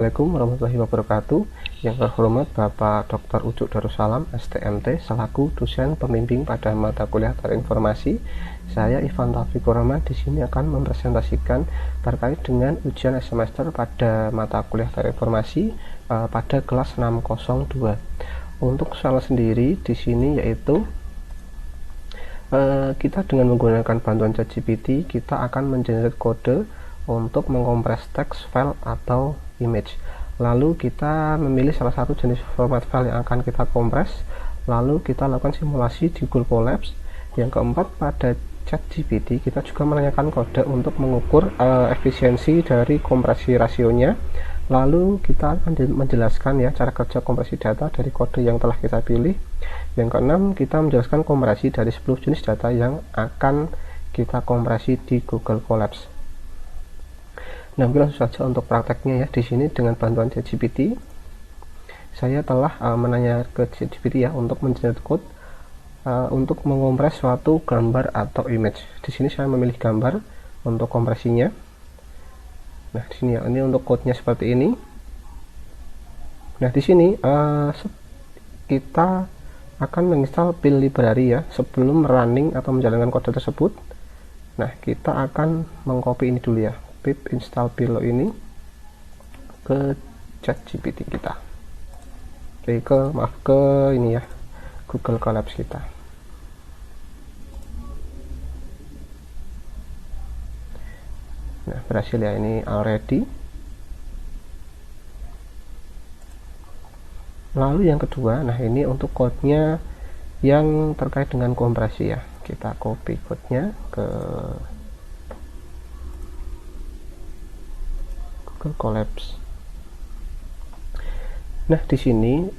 Assalamualaikum warahmatullahi wabarakatuh. Yang terhormat Bapak Dr. Ucuk Darussalam, STMT, selaku dosen pembimbing pada mata kuliah terinformasi. Saya Ivan Taufikur Rahman di sini akan mempresentasikan terkait dengan ujian semester pada mata kuliah terinformasi pada kelas 602. Untuk soal sendiri di sini yaitu kita dengan menggunakan bantuan ChatGPT kita akan mengenerate kode untuk mengkompres teks, file, atau image. Lalu kita memilih salah satu jenis format file yang akan kita kompres, lalu kita lakukan simulasi di Google Colabs. Yang keempat, pada ChatGPT kita juga menanyakan kode untuk mengukur efisiensi dari kompresi rasionya. Lalu kita akan menjelaskan ya cara kerja kompresi data dari kode yang telah kita pilih. Yang keenam, kita menjelaskan kompresi dari 10 jenis data yang akan kita kompresi di Google Colabs. Nah, mungkin langsung saja untuk prakteknya ya. Di sini dengan bantuan ChatGPT, saya telah menanya ke ChatGPT ya untuk mengenerate code untuk mengompres suatu gambar atau image. Di sini saya memilih gambar untuk kompresinya. Nah, di sini ya, ini untuk code-nya seperti ini. Nah, di sini kita akan menginstal pil library ya sebelum running atau menjalankan kode tersebut. Nah, kita akan mengcopy ini dulu ya, pip install pil ini ke ChatGPT kita. Oke, ke ini ya, Google Colabs kita. Nah, berhasil ya, ini already. Lalu yang kedua, nah ini untuk code-nya yang terkait dengan kompresi ya. Kita copy code-nya ke Google Colabs. Nah, di sini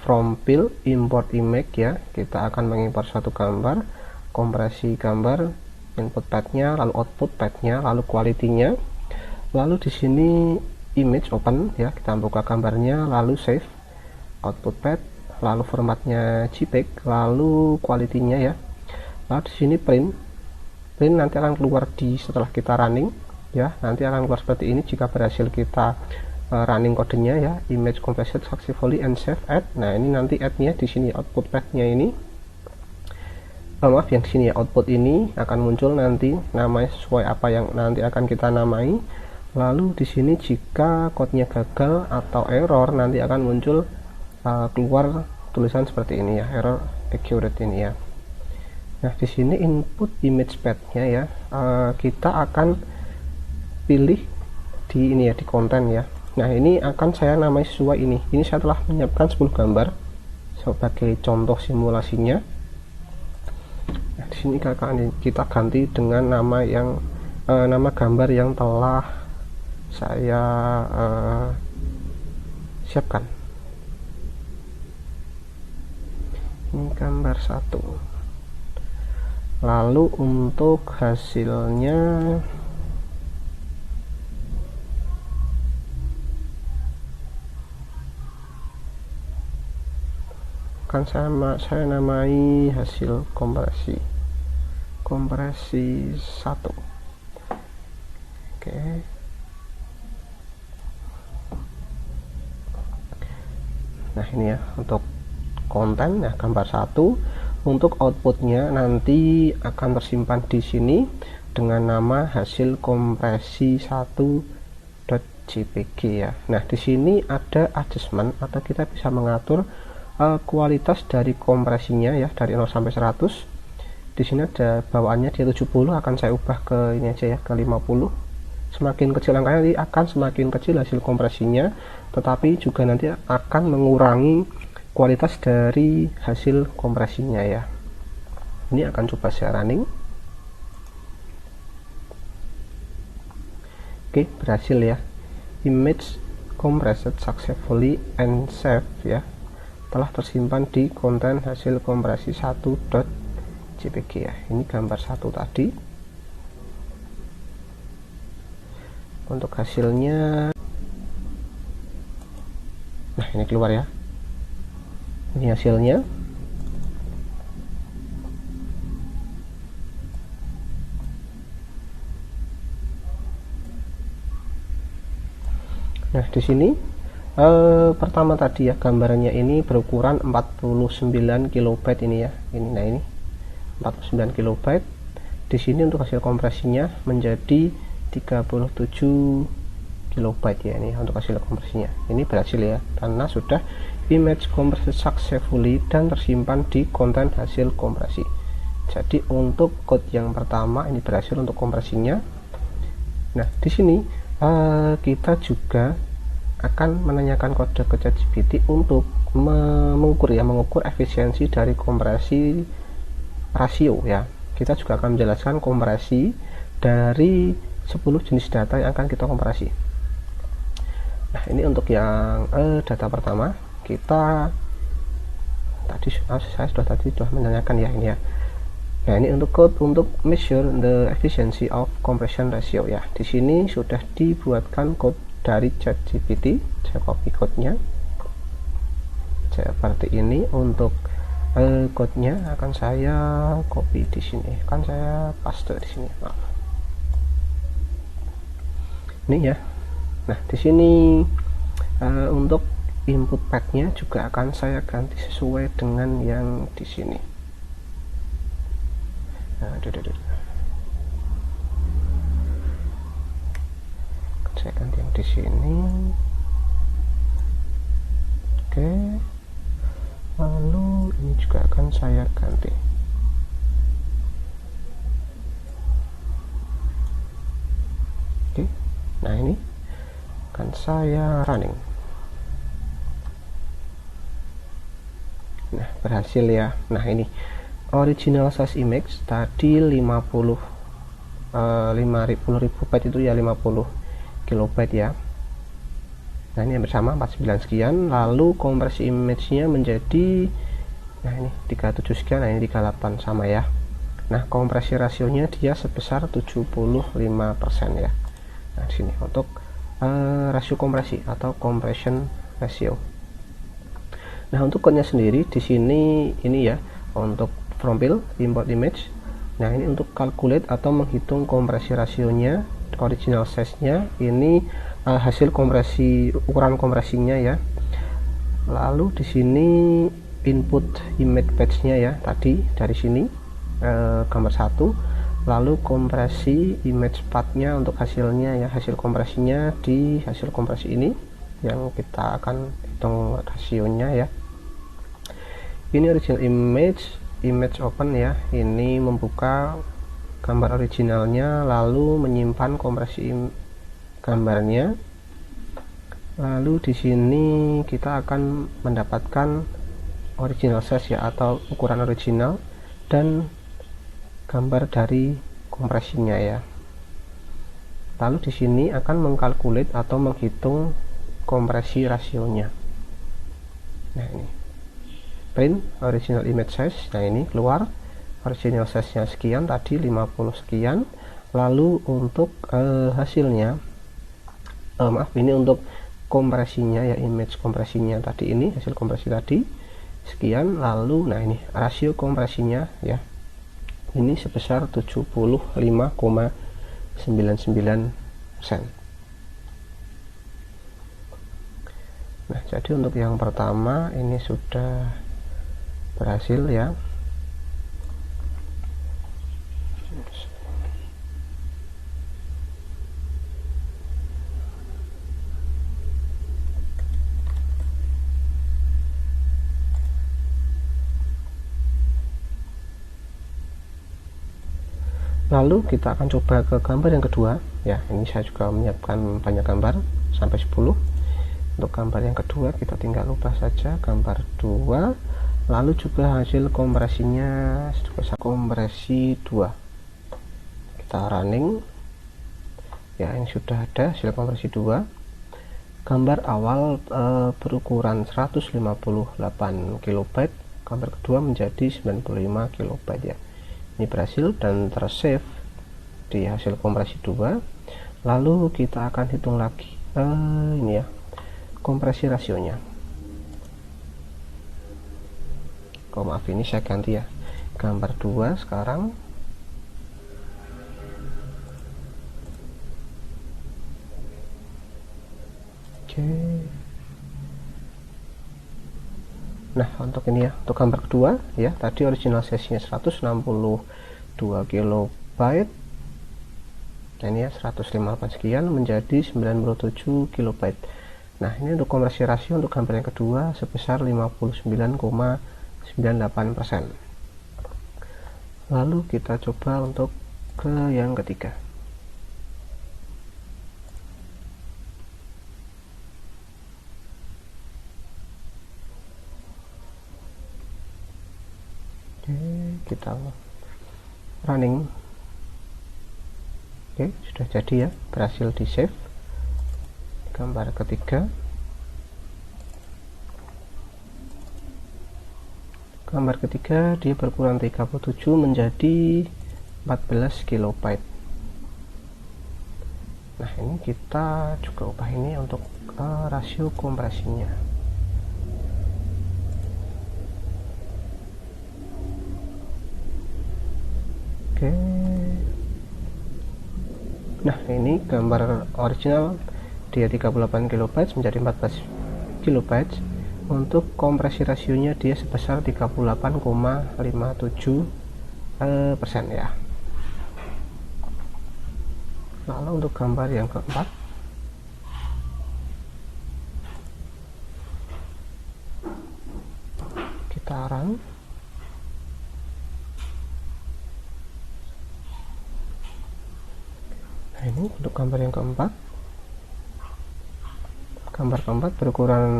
from pil import image ya, kita akan mengimpor suatu gambar, kompresi gambar, input path-nya, lalu output path-nya, lalu quality-nya. Lalu di sini image open ya, kita buka gambarnya, lalu save output path, lalu formatnya JPEG, lalu quality-nya ya. Lalu di sini print nanti akan keluar setelah kita running ya, nanti akan keluar seperti ini jika berhasil kita running kodenya ya, image compressed successfully and save at. Nah, ini nanti at-nya di sini, output path-nya ini maaf yang di sini ya, output ini akan muncul nanti namanya sesuai apa yang nanti akan kita namai. Lalu di sini jika code-nya gagal atau error nanti akan muncul keluar tulisan seperti ini ya, error accurate ini ya. Nah, di sini input image path-nya ya, kita akan pilih di ini ya, di konten ya. Nah, ini akan saya namai sesuai ini. Ini saya telah menyiapkan 10 gambar sebagai contoh simulasinya. Nah, di sini kita ganti dengan nama yang nama gambar yang telah saya siapkan. Ini gambar 1. Lalu untuk hasilnya akan saya namai hasil kompresi 1. Oke. Nah, ini ya untuk konten ya, gambar 1. Untuk outputnya nanti akan tersimpan di sini dengan nama hasil kompresi 1.jpg ya. Nah, di sini ada adjustment atau kita bisa mengatur kualitas dari kompresinya ya, dari 0 sampai 100. Di sini ada bawaannya dia 70, akan saya ubah ke ini aja ya, ke 50. Semakin kecil angkanya nanti akan semakin kecil hasil kompresinya, tetapi juga nanti akan mengurangi kualitas dari hasil kompresinya ya. Ini akan coba saya running. Oke, berhasil ya, image compressed successfully and save ya, telah tersimpan di konten hasil kompresi 1.jpg ya. Ini gambar 1 tadi. Untuk hasilnya, nah ini keluar ya, ini hasilnya. Nah, di sini pertama tadi ya, gambarnya ini berukuran 49 kilobyte ini ya. Nah ini 49 kilobyte. Di sini untuk hasil kompresinya menjadi 37 kilobyte ya, ini untuk hasil kompresinya. Ini berhasil ya, karena sudah image converted successfully dan tersimpan di konten hasil kompresi. Jadi untuk code yang pertama ini berhasil untuk kompresinya. Nah, di sini kita juga akan menanyakan kode ke ChatGPT untuk mengukur efisiensi dari kompresi rasio ya. Kita juga akan menjelaskan kompresi dari 10 jenis data yang akan kita kompresi. Nah, ini untuk yang data pertama, kita saya sudah menanyakan ya ini ya. Nah, ini untuk code untuk measure the efficiency of compression ratio ya. Di sini sudah dibuatkan code dari ChatGPT. Saya copy code-nya seperti ini. Untuk code-nya akan saya copy di sini, kan saya paste di sini. Maaf. Ini ya. Nah, di sini untuk input path-nya juga akan saya ganti sesuai dengan yang di sini. Saya ganti yang di sini. Oke, lalu ini juga akan saya ganti. Oke, nah ini akan saya running. Nah, berhasil ya. Nah, ini original size image tadi 50 byte itu ya, 50 kilobyte ya. Nah, ini yang bersama 49 sekian, lalu konversi image-nya menjadi nah ini 37 sekian, nah ini 38 sama ya. Nah, kompresi rasionya dia sebesar 75% ya. Nah, di sini untuk rasio kompresi atau compression ratio. Nah, untuk code-nya sendiri di sini ini ya, untuk from fill import image. Nah, ini untuk calculate atau menghitung kompresi rasionya, original size-nya, ini hasil kompresi, ukuran kompresinya ya. Lalu di sini input image patch-nya ya, tadi dari sini gambar 1. Lalu kompresi image path-nya untuk hasilnya ya, hasil kompresinya di hasil kompresi ini yang kita akan hitung rasionya ya. Ini original image open ya, ini membuka gambar originalnya lalu menyimpan kompresi gambarnya. Lalu di sini kita akan mendapatkan original size ya, atau ukuran original dan gambar dari kompresinya ya. Lalu di sini akan mengkalkulate atau menghitung kompresi rasionya. Nah, ini print original image size. Nah, ini keluar original size nya sekian, tadi 50 sekian. Lalu untuk hasilnya maaf, ini untuk kompresinya ya, image kompresinya tadi, ini hasil kompresi tadi sekian. Lalu nah ini rasio kompresinya ya, ini sebesar 75,99%. Nah, jadi untuk yang pertama ini sudah berhasil ya. Lalu kita akan coba ke gambar yang kedua ya. Ini saya juga menyiapkan banyak gambar sampai 10. Untuk gambar yang kedua kita tinggal ubah saja gambar 2, lalu juga hasil kompresinya juga kompresi 2. Kita running ya, ini sudah ada hasil kompresi 2. Gambar awal berukuran 158 kilobyte, gambar kedua menjadi 95 kilobyte ya. Ini berhasil dan tersave di hasil kompresi 2. Lalu kita akan hitung lagi ini ya, kompresi rasionya. Maaf, ini saya ganti ya, gambar 2 sekarang. Oke. Nah, untuk ini ya, untuk gambar kedua ya, tadi original size-nya 162 kilobyte. Nah, ini ya 158 sekian menjadi 97 kilobyte. Nah, ini untuk konversi rasio untuk gambar yang kedua sebesar 59,98%. Lalu kita coba untuk ke yang ketiga. Oke, kita running. Oke, sudah jadi ya, berhasil di save gambar ketiga. Gambar ketiga dia berkurang 37 menjadi 14 kilobyte. Nah, ini kita juga ubah ini untuk rasio kompresinya. Oke. Nah, ini gambar original dia 38 kilobyte menjadi 14 kilobyte. Untuk kompresi rasionya dia sebesar 38,57% ya. Lalu untuk gambar yang keempat, kita run. Nah, ini untuk gambar yang keempat. Gambar keempat berkurang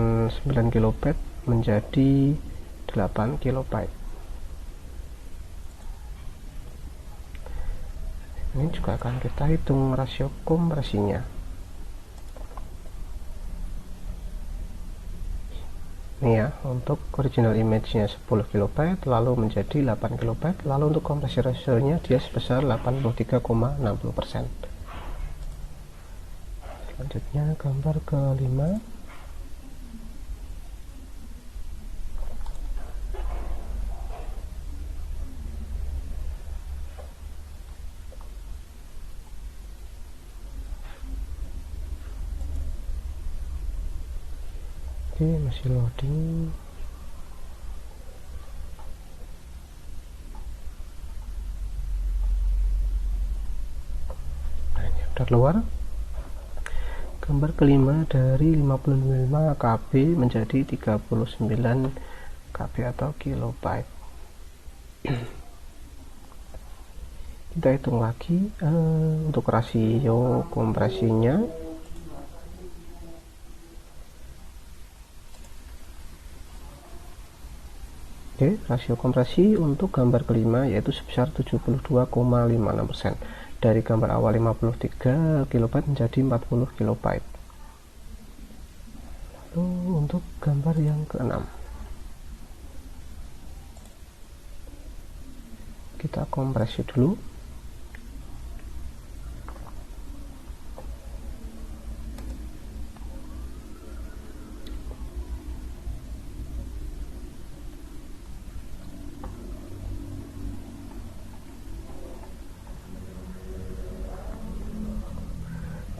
9 kilobyte menjadi 8 kilobyte. Ini juga akan kita hitung rasio kompresinya. Ini ya, untuk original image-nya 10 kilobyte lalu menjadi 8 kilobyte, lalu untuk kompresi rasionya dia sebesar 83,60%. Selanjutnya gambar kelima. Oke, masih loading. Nah, ini udah keluar. Gambar kelima dari 55 KB menjadi 39 KB atau kilobyte. Kita hitung lagi untuk rasio kompresinya. Oke, rasio kompresi untuk gambar kelima yaitu sebesar 72,56%. Dari gambar awal 53 kilobyte menjadi 40 kilobyte. Lalu untuk gambar yang keenam, kita kompresi dulu.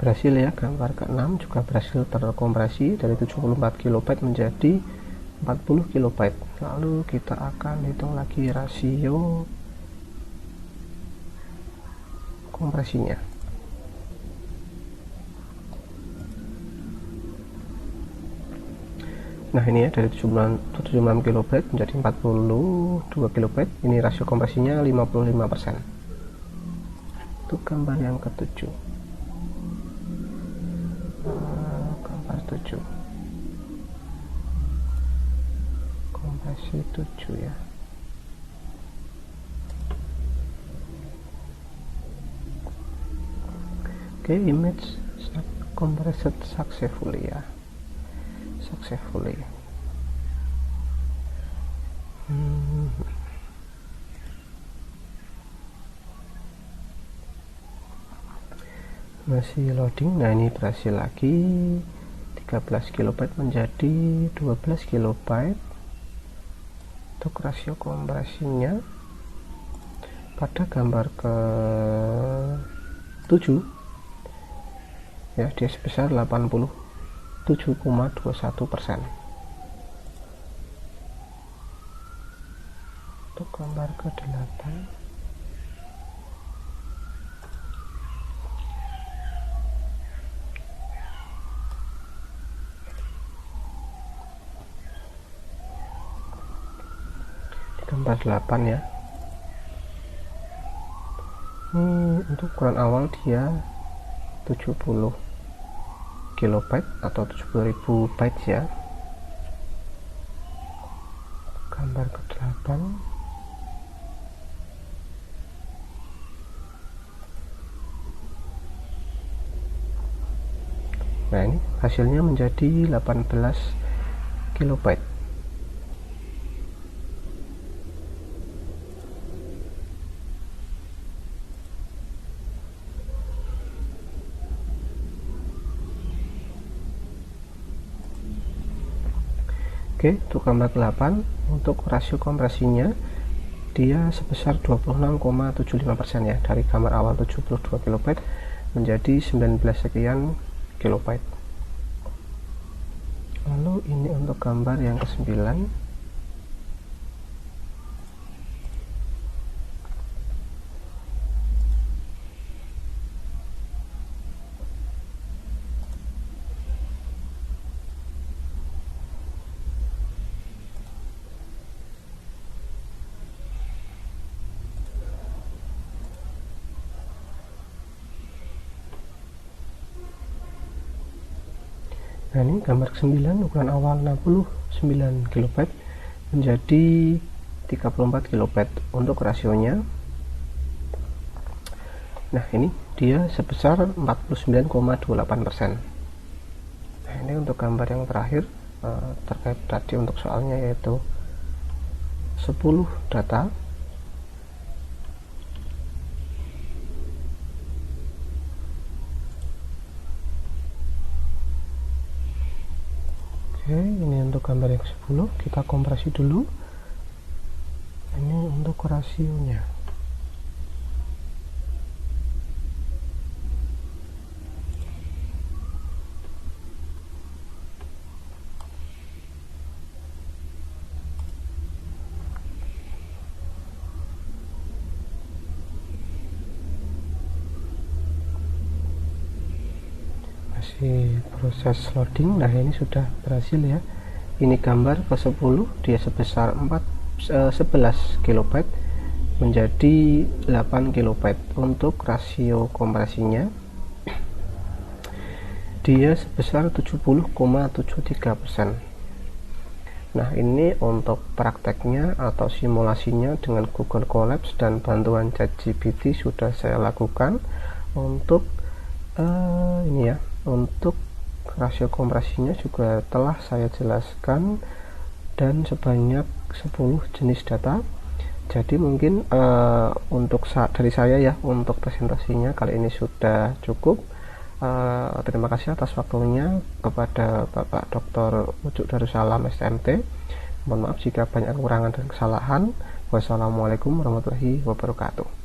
Berhasil ya, gambar ke-6 juga berhasil terkompresi dari 74 kilobyte menjadi 40 kilobyte. Lalu kita akan hitung lagi rasio kompresinya. Nah, ini ya, dari 76 kilobyte menjadi 42 kilobyte. Ini rasio kompresinya 55%. Untuk gambar yang ke-7. Gambar 7, kompresi 7 ya. Oke, image compressed successfully ya, successfully. Masih loading. Nah, ini berhasil lagi 13 kilobyte menjadi 12 kilobyte. Untuk rasio kompresinya pada gambar ke 7 ya, dia sebesar 80 7,21%. Untuk gambar ke-8, gambar 8 ya. Ini untuk ukuran awal dia 70 kilobyte atau 70.000 bytes ya. Gambar ke-8, nah ini hasilnya menjadi 18 kilobyte. Oke, untuk gambar ke-8 untuk rasio kompresinya dia sebesar 26,75% ya, dari gambar awal 72 kilobyte menjadi 19 sekian kilobyte. Lalu ini untuk gambar yang ke-9, nah ini gambar ke-9 ukuran awal 69 kilobyte menjadi 34 kilobyte untuk rasionya. Nah ini dia sebesar 49,28%. Nah ini untuk gambar yang terakhir terkait tadi untuk soalnya, yaitu 10 data. Oke, ini untuk gambar yang ke-10 kita kompresi dulu. Ini untuk rasionya. Proses loading. Nah ini sudah berhasil ya. Ini gambar ke-10 dia sebesar 11 kilobyte menjadi 8 kilobyte. Untuk rasio kompresinya dia sebesar 70,73%. Nah ini untuk prakteknya atau simulasinya dengan Google Colabs dan bantuan ChatGPT sudah saya lakukan. Untuk ini ya, untuk rasio kompresinya juga telah saya jelaskan dan sebanyak 10 jenis data. Jadi mungkin untuk dari saya ya, untuk presentasinya kali ini sudah cukup. Terima kasih atas waktunya kepada Bapak Dr. Ucuk Darussalam STMT. Mohon maaf jika banyak kekurangan dan kesalahan. Wassalamualaikum warahmatullahi wabarakatuh.